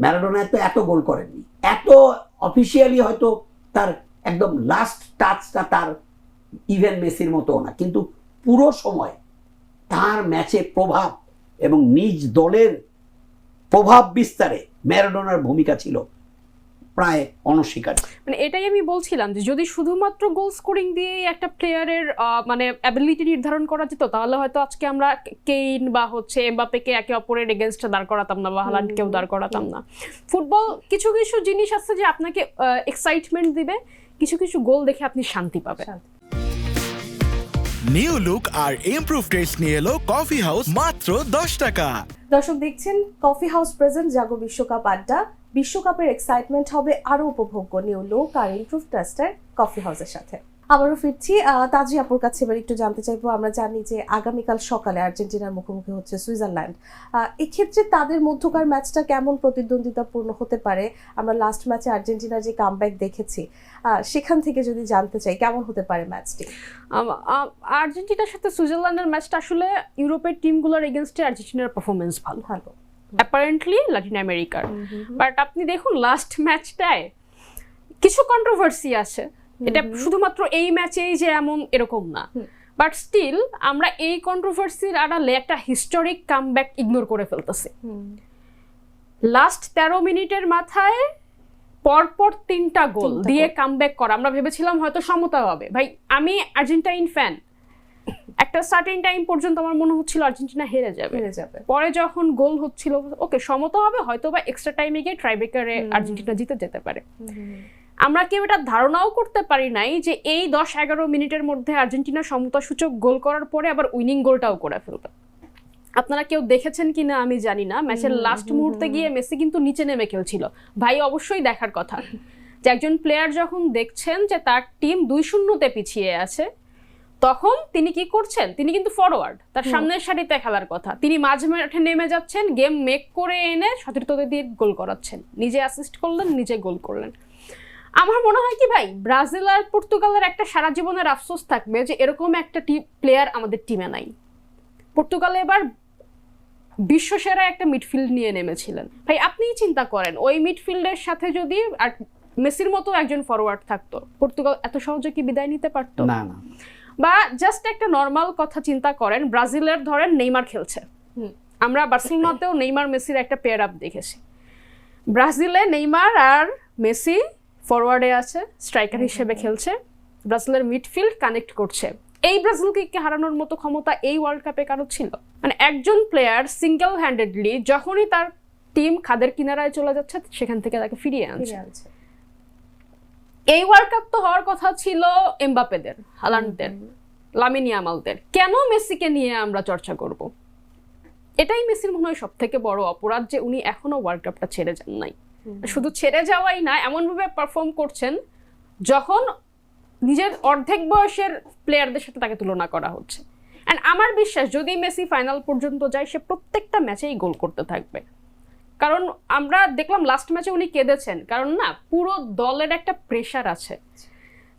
Speaker 2: ম্যারাডোনা তো এত গোল করেননি, এত অফিসিয়ালি হয়তো তার একদম লাস্ট টাচটা তার ইভেন মেসির মতো না, কিন্তু পুরো সময় তার ম্যাচে প্রভাব এবং নিজ দলের প্রভাব বিস্তারে ম্যারাডোনার ভূমিকা ছিল প্রায় অনস্বীকার্য।
Speaker 3: মানে এটাই আমি বলছিলাম যে যদি শুধুমাত্র গোল স্কোরিং দিয়ে একটা প্লেয়ারের মানে অ্যাবিলিটি নির্ধারণ করা যেত তাহলে হয়তো আজকে আমরা কেইন বা হচ্ছে এমবাপ্পেকে একে অপরের এগেনস্টে দাঁড় করাতাম না, বা হালান্ডকেও দাঁড় করাতাম না। ফুটবল কিছু কিছু জিনিস আছে যে আপনাকে এক্সাইটমেন্ট দিবে, কিছু কিছু গোল দেখে আপনি শান্তি পাবেন।
Speaker 4: নিউ লুক আর ইমপ্রুভ টেস্ট নিয়ে এলো কফি হাউস মাত্র 10 টাকা।
Speaker 1: দর্শক দেখছেন কফি হাউস প্রেজেন্ট জাগো বিশ্বকাপ আড্ডা। বিশ্বকাপের এক্সাইটমেন্ট হবে আরো উপভোগ্য নিউ লুক আর ইমপ্রুভ টেস্টের কফি হাউসের সাথে। আবারও ফিরছি তাজি আপুর কাছে। এবার একটু জানতে চাইবো, আমরা জানি যে আগামীকাল সকালে আর্জেন্টিনার মুখোমুখি হচ্ছে সুইজারল্যান্ড। এক্ষেত্রে তাদের মধ্যকার ম্যাচটা কেমন প্রতিদ্বন্দ্বিতাপূর্ণ হতে পারে? আমরা লাস্ট ম্যাচে আর্জেন্টিনার যে কামব্যাক দেখেছি, সেখান থেকে যদি জানতে চাই কেমন হতে পারে ম্যাচটি।
Speaker 3: আর্জেন্টিনার সাথে সুইজারল্যান্ডের ম্যাচটা আসলে ইউরোপের টিমগুলোর এগেনস্টে আর্জেন্টিনার পারফরমেন্স ভালো অ্যাপারেন্টলি ল্যাটিন আমেরিকার। বাট আপনি দেখুন লাস্ট ম্যাচটায় কিছু কন্ট্রোভার্সি আছে, এটা শুধুমাত্র এই ম্যাচেই যে এমন এরকম না, বাট স্টিল আমরা এই কন্ট্রোভার্সির আড়ালে একটা হিস্টোরিক কামব্যাক ইগনোর করে ফেলতেছি। লাস্ট 13 মিনিটের মাথায় পরপর 3টা গোল দিয়ে কামব্যাক করা, আমরা ভেবেছিলাম হয়তো সমতা হবে। ভাই আমি আর্জেন্টাইন ফ্যান, একটা সার্টেন টাইম পর্যন্ত আমার মনে হচ্ছিল আর্জেন্টিনা হেরে যাবে। পরে যখন গোল হচ্ছিল ওকে সমতা হবে, হয়তো বা এক্সট্রা টাইমে গিয়ে ট্রাইব্রেকারে আর্জেন্টিনা জিতে যেতে পারে। আমরা কেউ এটা ধারণাও করতে পারি নাই যে এই 10-11 মিনিটের মধ্যে আর্জেন্টিনা সমতাসূচক গোল করার পরে আবার উইনিং গোলটাও করে ফেলবে। আপনারা কেউ দেখেছেন কিনা আমি জানি না, ম্যাচের লাস্ট মুহূর্তে গিয়ে মেসি কিন্তু নিচে নেমে খেলছিল। ভাই অবশ্যই দেখার কথা যে একজন প্লেয়ার যখন দেখছেন যে তার টিম 2-0-তে পিছিয়ে আছে, তখন তিনি কি করছেন, তিনি কিন্তু ফরওয়ার্ড, তার সামনের সারিতে খেলার কথা, তিনি মাঝ মাঠে নেমে যাচ্ছেন, গেম মেক করে এনে সতীর্থদের দিয়ে গোল করাচ্ছেন, নিজে অ্যাসিস্ট করলেন, নিজে গোল করলেন। আমার মনে হয় কি ভাই, ব্রাজিল আর পর্তুগালের একটা সারা জীবনের আফসোস থাকবে যে এরকম একটা প্লেয়ার আমাদের টিমে নাই। পর্তুগালে এবার বিশ্বসেরা একটা মিডফিল্ড নিয়ে নেমেছিলেন। ভাই আপনিই চিন্তা করেন ওই মিডফিল্ডের সাথে যদি আর মেসির মতো একজন ফরওয়ার্ড থাকতো, পর্তুগাল এত সহজে কি বিদায় নিতে পারতো?
Speaker 2: না না।
Speaker 3: বা জাস্ট একটা নর্মাল কথা চিন্তা করেন, ব্রাজিলের ধরেন নেইমার খেলছে, আমরা বার্সেলোনাতেও নেইমার মেসির একটা পেয়ার আপ দেখেছি। ব্রাজিলে নেইমার আর মেসি ফরওয়ার্ডে আছে, স্ট্রাইকার হিসেবে খেলছে, ব্রাজিলের মিডফিল্ড কানেক্ট করছে। এই ব্রাজিলকে হারানোর মতো ক্ষমতা এই ওয়ার্ল্ড কাপে কারো ছিল? মানে একজন প্লেয়ার সিঙ্গেল হ্যান্ডেডলি যখনই তার টিম খাদের কিনারায় চলে যাচ্ছে সেখান থেকে তাকে ফিরিয়ে আনছে। এই ওয়ার্ল্ড কাপ তো হওয়ার কথা ছিল এমবাপেদের, হালান্ডদের, লামিন ইয়ামালদের। কেন মেসিকে নিয়ে আমরা চর্চা করব? এটাই মেসির মনে হয় সব থেকে বড় অপরাধ, যে উনি এখনো ওয়ার্ল্ড কাপটা ছেড়ে যান নাই। শুধু ছেড়ে যাওয়াই না, এমনভাবে পারফর্ম করছেন যখন নিজের অর্ধেক বয়সের প্লেয়ারদের সাথে তাকে তুলনা করা হচ্ছে। অ্যান্ড আমার বিশ্বাস যদি মেসি ফাইনাল পর্যন্ত যায়, সে প্রত্যেকটা ম্যাচেই গোল করতে থাকবে। কারণ আমরা দেখলাম লাস্ট ম্যাচে উনি কেঁদেছেন, কারণ না পুরো দলের একটা প্রেশার আছে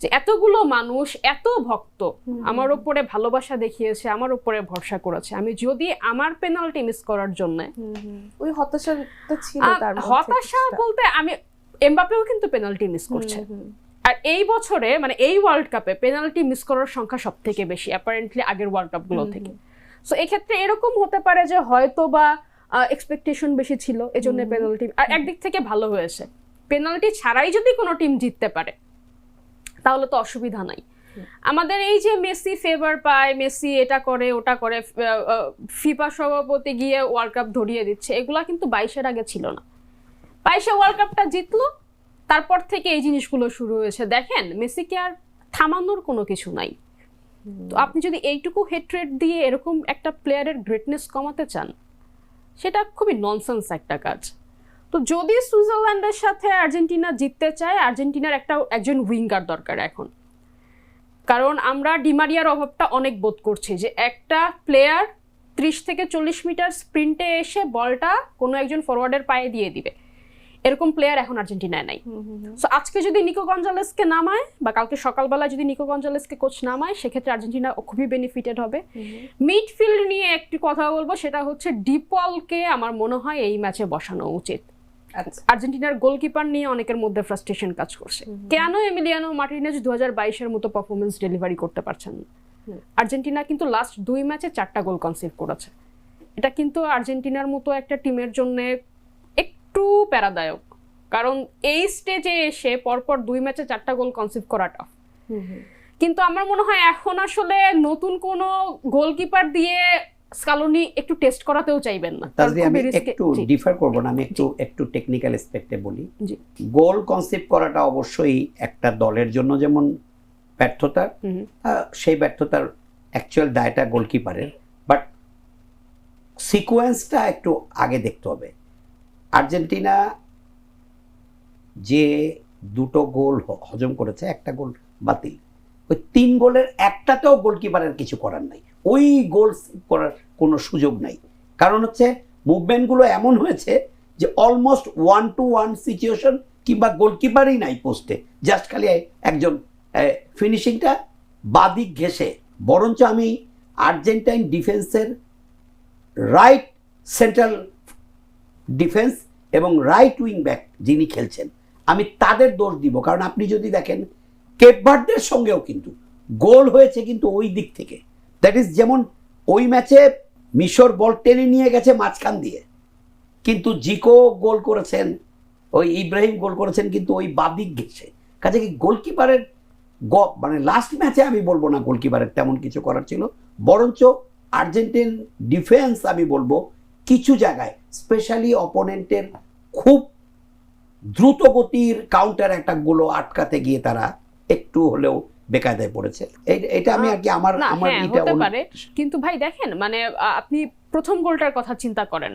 Speaker 3: যে এতগুলো মানুষ, এত ভক্ত আমার উপরে ভালোবাসা দেখিয়েছে, আমার উপরে ভরসা করেছে, আমি যদি আমার পেনাল্টি মিস করার জন্য
Speaker 1: ওই হতাশাটা ছিল তার মধ্যে।
Speaker 3: হতাশা বলতে আমি এমবাপেও কিন্তু পেনাল্টি মিস করছে। আর এই বছরে মানে এই ওয়ার্ল্ড কাপে পেনাল্টি মিস করার সংখ্যা সব থেকে বেশি অ্যাপারেন্টলি আগের ওয়ার্ল্ড কাপ গুলো থেকে। সো এক্ষেত্রে এরকম হতে পারে যে হয়তো বা এক্সপেকটেশন বেশি ছিল, এজন্য পেনাল্টি। আর একদিক থেকে ভালো হয়েছে, পেনাল্টি ছাড়াই যদি কোনো টিম জিততে পারে তাহলে তো অসুবিধা নাই। আমাদের এই যে মেসি ফেভার পায়, মেসি এটা করে ওটা করে, ফিফা সভাপতি গিয়ে ওয়ার্ল্ড কাপ ধরিয়ে দিচ্ছে, এগুলা কিন্তু 22-এর আগে ছিল না। 22-এ ওয়ার্ল্ড কাপটা জিতলো, তারপর থেকে এই জিনিসগুলো শুরু হয়েছে। দেখেন মেসিকে আর থামানোর কোনো কিছু নাই। তো আপনি যদি এইটুকু হেট্রেট দিয়ে এরকম একটা প্লেয়ারের গ্রেটনেস কমাতে চান, সেটা খুবই ননসেন্স একটা কাজ। তো যদি সুইজারল্যান্ডের সাথে আর্জেন্টিনা জিততে চায়, আর্জেন্টিনার একজন উইঙ্গার দরকার এখন। কারণ আমরা ডিমারিয়ার অভাবটা অনেক বোধ করছি, যে একটা প্লেয়ার 30 থেকে 40 মিটার স্প্রিন্টে এসে বলটা কোনো একজন ফরওয়ার্ডের পায়ে দিয়ে দিবে, এরকম প্লেয়ার এখন আর্জেন্টিনায় নাই। সো আজকে যদি নিকো গঞ্জালেসকে নামায় বা কালকে সকালবেলা যদি নিকো গঞ্জালেসকে কোচ নামায়, সেক্ষেত্রে আর্জেন্টিনা খুবই বেনিফিটেড হবে। মিডফিল্ড নিয়ে একটি কথা বলবো, সেটা হচ্ছে ডিপলকে আমার মনে হয় এই ম্যাচে বসানো উচিত। আর্জেন্টিনার গোলকিপার নিয়ে অনেকের মধ্যে ফ্রাস্ট্রেশন কাজ করছে, কেন এমিলিয়ানো মার্টিনেজ 2022-এর মতো পারফরমেন্স ডেলিভারি করতে পারছেন না। আর্জেন্টিনা কিন্তু লাস্ট 2 ম্যাচে 4টা গোল কনসিভ করেছে। এটা কিন্তু আর্জেন্টিনার মতো একটা টিমের জন্য একটু প্যারাদায়ক, কারণ এই স্টেজে এসে পরপর 2 ম্যাচে 4টা গোল কনসিভ করা টাফ। কিন্তু আমার মনে হয় এখন আসলে নতুন কোনো গোলকিপার দিয়ে স্কালোনি একটু টেস্ট করাতেও চাইবেন না।
Speaker 2: আমি একটু ডিফার করব না, আমি একটু টেকনিক্যাল অ্যাসপেক্টে বলি। গোল কনসেপ্ট করাটা অবশ্যই একটা দলের জন্য যেমন ব্যর্থতা, সেই ব্যর্থতার অ্যাকচুয়াল দায়টা গোলকিপারের, বাট সিকোয়েন্সটা একটু আগে দেখতে হবে। আর্জেন্টিনা যে 2টো গোল হজম করেছে, একটা গোল বাতিল, ওই 3 গোলের একটাতেও গোলকিপারের কিছু করার নাই, ওই গোল করার কোনো সুযোগ নাই। কারণ হচ্ছে মুভমেন্টগুলো এমন হয়েছে যে অলমোস্ট 1-to-1 সিচুয়েশন, কিংবা গোলকিপারই নাই পোস্টে, জাস্ট খালি একজন ফিনিশিংটা বাদিক ঘেঁষে। বরঞ্চ আমি আর্জেন্টাইন ডিফেন্সের রাইট সেন্ট্রাল ডিফেন্স এবং রাইট উইং ব্যাক যিনি খেলছেন, আমি তাদের দোষ দিব। কারণ আপনি যদি দেখেন কেপ ভার্দের সঙ্গেও কিন্তু গোল হয়েছে কিন্তু ওই দিক থেকে। দ্যাট ইজ, যেমন ওই ম্যাচে মিশর বল টেনে নিয়ে গেছে মাঝখান দিয়ে, কিন্তু জিকো গোল করেছেন, ওই ইব্রাহিম গোল করেছেন কিন্তু ওই বাদিক ঘেঁষে। কাজে কি গোলকিপারের মানে লাস্ট ম্যাচে আমি বলবো না গোলকিপারের তেমন কিছু করার ছিল, বরঞ্চ আর্জেন্টিন ডিফেন্স আমি বলবো কিছু জায়গায়, স্পেশালি অপোনেন্টের খুব দ্রুত গতির কাউন্টার একটা গুলো আটকাতে গিয়ে তারা একটু হলেও বেকায়দায় পড়েছে। এটা আমি আর কি আমার
Speaker 3: হতে পারে। কিন্তু ভাই দেখেন, মানে আপনি প্রথম গোলটার কথা চিন্তা করেন,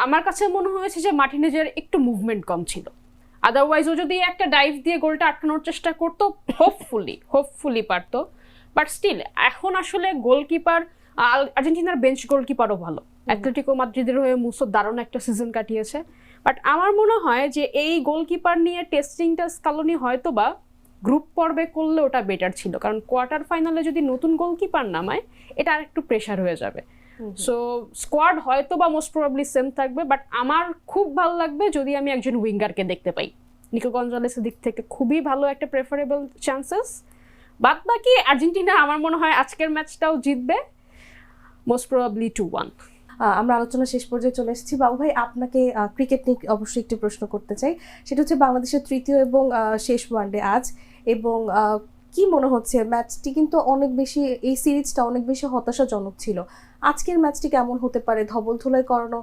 Speaker 3: আমার কাছে মনে হয়েছে যে মার্টিনেজের একটু মুভমেন্ট কম ছিল। আদারওয়াইজ ও যদি একটা ডাইভ দিয়ে গোলটা আটকানোর চেষ্টা করতো, হোপফুলি পারতো। বাট স্টিল এখন আসলে গোলকিপার, আর্জেন্টিনার বেঞ্চ গোলকিপারও ভালো। অ্যাটলেটিকো মাদ্রিদের হয়ে মুসো দারুণ একটা সিজন কাটিয়েছে। বাট আমার মনে হয় যে এই গোলকিপার নিয়ে টেস্টিংটা স্কালোনি হয়তো বা গ্রুপ পর্বে করলে ওটা বেটার ছিল, কারণ কোয়ার্টার ফাইনালে যদি নতুন গোলকিপার নামায় এটা আরেকটু প্রেশার হয়ে যাবে। সো স্কোয়াড হয়তো বা মোস্ট প্রবাবলি সেম থাকবে, বাট আমার খুব ভালো লাগবে যদি আমি একজন উইঙ্গারকে দেখতে পাই। নিকো গঞ্জালেসের দিক থেকে খুবই ভালো একটা প্রেফারেবল চান্সেস। বাদ বাকি আর্জেন্টিনা আমার মনে হয় আজকের ম্যাচটাও জিতবে, মোস্ট প্রবাবলি 2-1।
Speaker 1: আমরা আলোচনা শেষ পর্যায়ে চলে এসেছি। বাবু ভাই, আপনাকে ক্রিকেট নিয়ে অবশ্যই একটি প্রশ্ন করতে চাই। সেটা হচ্ছে বাংলাদেশের তৃতীয় এবং শেষ ওয়ানডে আজ, এবং কি মনে হচ্ছে ম্যাচটি কিন্তু অনেক বেশি, এই সিরিজটা অনেক বেশি হতাশাজনক ছিল, আজকের ম্যাচটি কেমন হতে পারে, ধবল ধুলাই করানো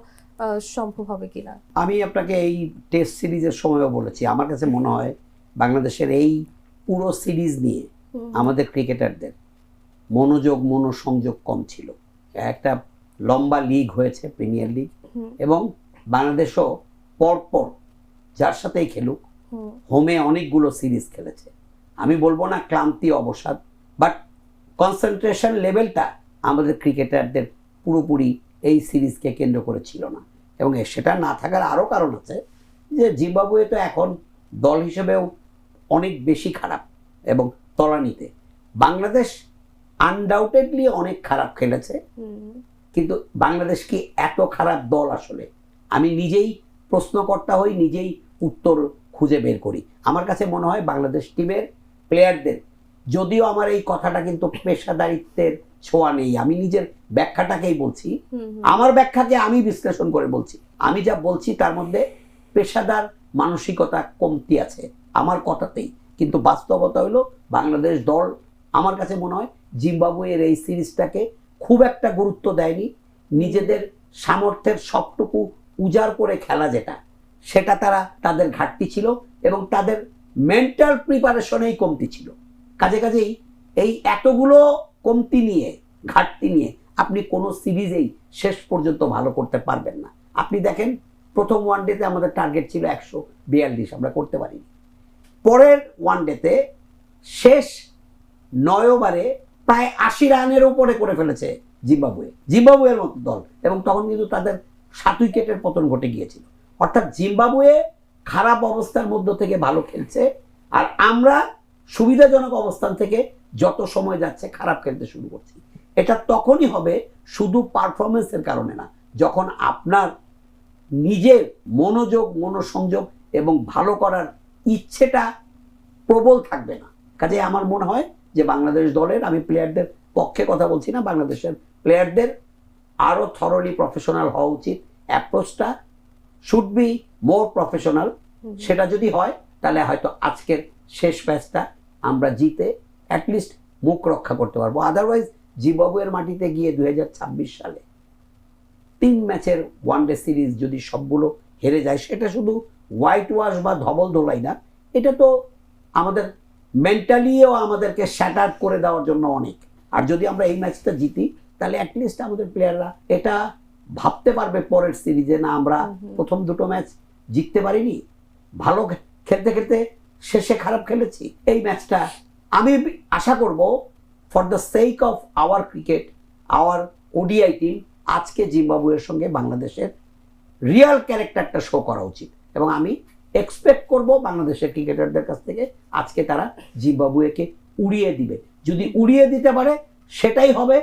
Speaker 1: সম্ভব হবে কিনা?
Speaker 2: আমি আপনাকে এই টেস্ট সিরিজের সময়ও বলেছি, আমার কাছে মনে হয় বাংলাদেশের এই পুরো সিরিজ নিয়ে আমাদের ক্রিকেটারদের মনোসংযোগ কম ছিল। একটা লম্বা লিগ হয়েছে, প্রিমিয়ার লিগ, এবং বাংলাদেশও পরপর যার সাথেই খেলুক হোমে অনেকগুলো সিরিজ খেলেছে। আমি বলবো না ক্লান্তি অবসাদ, বাট কনসেন্ট্রেশন লেভেলটা আমাদের ক্রিকেটারদের পুরোপুরি এই সিরিজকে কেন্দ্র করে ছিল না। এবং সেটা না থাকার আরও কারণ আছে যে জিম্বাবুয়ে তো এখন দল হিসেবেও অনেক বেশি খারাপ এবং তলানিতে। বাংলাদেশ আনডাউটেডলি অনেক খারাপ খেলেছে, কিন্তু বাংলাদেশ কি এত খারাপ দল আসলে? আমি নিজেই প্রশ্নকর্তা হই, নিজেই উত্তর খুঁজে বের করি। আমার কাছে মনে হয় বাংলাদেশ টিমের প্লেয়ারদের, যদিও আমার এই কথাটা কিন্তু পেশাদারিত্বের ছোঁয়া নেই, আমি নিজের ব্যাখ্যাটাকেই বলছি, আমার ব্যাখ্যাকে আমি বিশ্লেষণ করে বলছি। আমি যা বলছি তার মধ্যে পেশাদার মানসিকতা কমতি আছে আমার কথাতেই, কিন্তু বাস্তবতা হলো বাংলাদেশ দল আমার কাছে মনে হয় জিম্বাবুয়ের এই সিরিজটাকে খুব একটা গুরুত্ব দেয়নি। নিজেদের সামর্থ্যের সবটুকু উজাড় করে খেলা যেটা, সেটা তাদের ঘাটতি ছিল এবং তাদের মেন্টাল প্রিপারেশনেই কমতি ছিল। কাজেই এই এতগুলো কমতি নিয়ে, ঘাটতি নিয়ে আপনি কোনো সিরিজেই শেষ পর্যন্ত ভালো করতে পারবেন না। আপনি দেখেন প্রথম ওয়ানডেতে আমাদের টার্গেট ছিল 142, আমরা করতে পারিনি। পরের ওয়ানডেতে শেষ 9 ওভারে প্রায় 80 রানের উপরে করে ফেলেছে জিম্বাবুয়ের মতো দল, এবং তখন কিন্তু তাদের 7 উইকেটের পতন ঘটে গিয়েছিল। অর্থাৎ জিম্বাবুয়ে খারাপ অবস্থার মধ্য থেকে ভালো খেলছে, আর আমরা সুবিধাজনক অবস্থান থেকে যত সময় যাচ্ছে খারাপ খেলতে শুরু করছি। এটা তখনই হবে শুধু পারফরমেন্সের কারণে না, যখন আপনার নিজের মনোসংযোগ এবং ভালো করার ইচ্ছেটা প্রবল থাকবে না। কাজে আমার মনে হয় যে বাংলাদেশ দলের, আমি প্লেয়ারদের পক্ষে কথা বলছি না, বাংলাদেশের প্লেয়ারদের আরও থরলি প্রফেশনাল হওয়া উচিত। অ্যাপ্রোচটা শুড বি মোর প্রফেশনাল। সেটা যদি হয় তাহলে হয়তো আজকের শেষ ম্যাচটা আমরা জিতে অ্যাটলিস্ট মুখ রক্ষা করতে পারবো। আদারওয়াইজ জিম্বাবুয়ের মাটিতে গিয়ে 2026 সালে 3 ম্যাচের ওয়ানডে সিরিজ যদি সবগুলো হেরে যায়, সেটা শুধু হোয়াইট ওয়াশ বা ধবল ধোলাই না, এটা তো আমাদের মেন্টালিও আমাদেরকে শ্যাটার্ড করে দেওয়ার জন্য অনেক। আর যদি আমরা এই ম্যাচটা জিতি তাহলে অ্যাটলিস্ট আমাদের প্লেয়াররা এটা ভাবতে পারবে পরের সিরিজে, না আমরা প্রথম 2টো ম্যাচ জিততে পারিনি, ভালো খেলতে খেলতে শেষে খারাপ খেলেছি। এই ম্যাচটা আমি আশা করব for the sake of our cricket, our ODI team, আজকে জিম্বাবুয়ের সঙ্গে বাংলাদেশের রিয়াল ক্যারেক্টারটা শো করা উচিত। এবং আমি এক্সপেক্ট করব বাংলাদেশের ক্রিকেটারদের কাছ থেকে আজকে তারা জিম্বাবুয়েকে উড়িয়ে দিবে। যদি উড়িয়ে দিতে পারে সেটাই হবে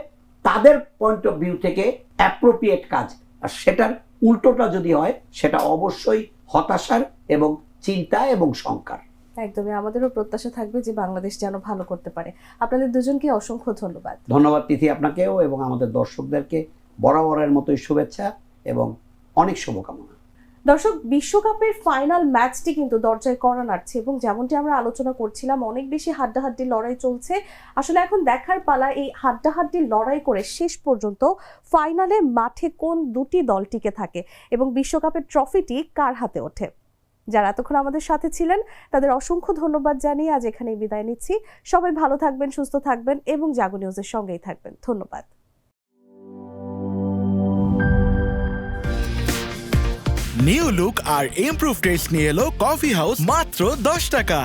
Speaker 2: তাদের পয়েন্ট অফ ভিউ থেকে অ্যাপ্রোপ্রিয়েট কাজ, আর সেটার উল্টোটা যদি হয় সেটা অবশ্যই হতাশার এবং চিন্তা এবং শঙ্কার।
Speaker 1: একদমই, আমাদেরও প্রত্যাশা থাকবে যে বাংলাদেশ যেন ভালো করতে পারে। আপনাদের দুজনকে অসংখ্য ধন্যবাদ।
Speaker 2: ধন্যবাদ তিথি, আপনাকেও এবং আমাদের দর্শকদেরকে বরাবরের মতোই শুভেচ্ছা এবং অনেক শুভকামনা।
Speaker 1: দর্শক, বিশ্বকাপের ফাইনাল ম্যাচটি কিন্তু দরজায় কড়া নাড়ছে এবং যেমনটি আমরা আলোচনা করছিলাম অনেক বেশি হাড্ডাহাড্ডি লড়াই চলছে। আসলে এখন দেখার পালা এই হাড্ডাহাড্ডি লড়াই করে শেষ পর্যন্ত ফাইনালে মাঠে কোন দুটি দল টিকে থাকে এবং বিশ্বকাপের ট্রফিটি কার হাতে ওঠে। যারা এতক্ষণ আমাদের সাথে ছিলেন তাদের অসংখ্য ধন্যবাদ জানিয়ে আজ এখানেই বিদায় নিচ্ছি। সবাই ভালো থাকবেন, সুস্থ থাকবেন এবং জাগো নিউজের সঙ্গেই থাকবেন। ধন্যবাদ।
Speaker 4: নিউ লুক আর ইমপ্রুভ টেস্ট নিয়ে এলো কফি হাউস মাত্র 10 টাকা।